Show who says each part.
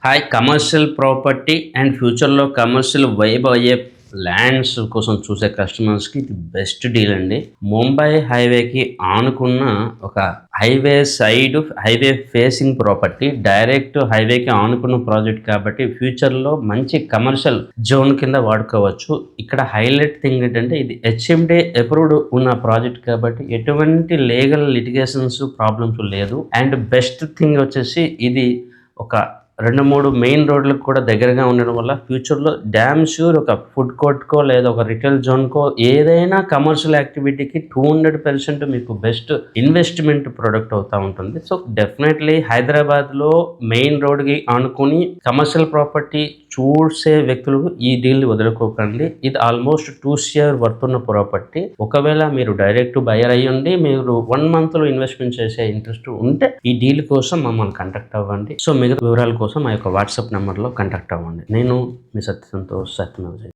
Speaker 1: Hi commercial property and ఫ్యూచర్లో commercial vibe అయ్యే lands కోసం చూసే కస్టమర్స్కి ఇది బెస్ట్ డీల్ అండి. ముంబై హైవేకి ఆనుకున్న ఒక హైవే ఫేసింగ్ ప్రాపర్టీ, డైరెక్ట్ హైవేకి ఆనుకున్న ప్రాజెక్ట్ కాబట్టి ఫ్యూచర్లో మంచి కమర్షియల్ జోన్ కింద వాడుకోవచ్చు. ఇక్కడ హైలైట్ థింగ్ ఏంటంటే ఇది హెచ్ఎండి అప్రూవ్డ్ ఉన్న ప్రాజెక్ట్ కాబట్టి ఎటువంటి లీగల్ లిటిగేషన్స్ ప్రాబ్లమ్స్ లేదు. అండ్ బెస్ట్ థింగ్ వచ్చేసి ఇది ఒక 2-3 మెయిన్ రోడ్లకు కూడా దగ్గరగా ఉండడం వల్ల ఫ్యూచర్లో డ్యామ్ ష్యూర్ ఒక ఫుడ్ కోర్ట్కో లేదా ఒక రిటైల్ జోన్కో ఏదైనా కమర్షియల్ యాక్టివిటీకి 200% మీకు బెస్ట్ ఇన్వెస్ట్మెంట్ ప్రొడక్ట్ అవుతూ ఉంటుంది. సో డెఫినెట్లీ హైదరాబాద్లో మెయిన్ రోడ్కి ఆనుకుని కమర్షియల్ ప్రాపర్టీ చూసే వ్యక్తులు ఈ డీల్ని వదులుకోకండి. ఇది ఆల్మోస్ట్ 2 years వర్త్ ఉన్న ప్రాపర్టీ. ఒకవేళ మీరు డైరెక్ట్ బయర్ అయ్యండి, మీరు 1 monthలో ఇన్వెస్ట్మెంట్ చేసే ఇంట్రెస్ట్ ఉంటే ఈ డీల్ కోసం మమ్మల్ని కాంటాక్ట్ అవ్వండి. సో మిగతా వివరాల కోసం మా యొక్క వాట్సాప్ నెంబర్లో కాంటాక్ట్ అవ్వండి. నేను మీ సత్య సంతోష్ సత్యనారాయణ.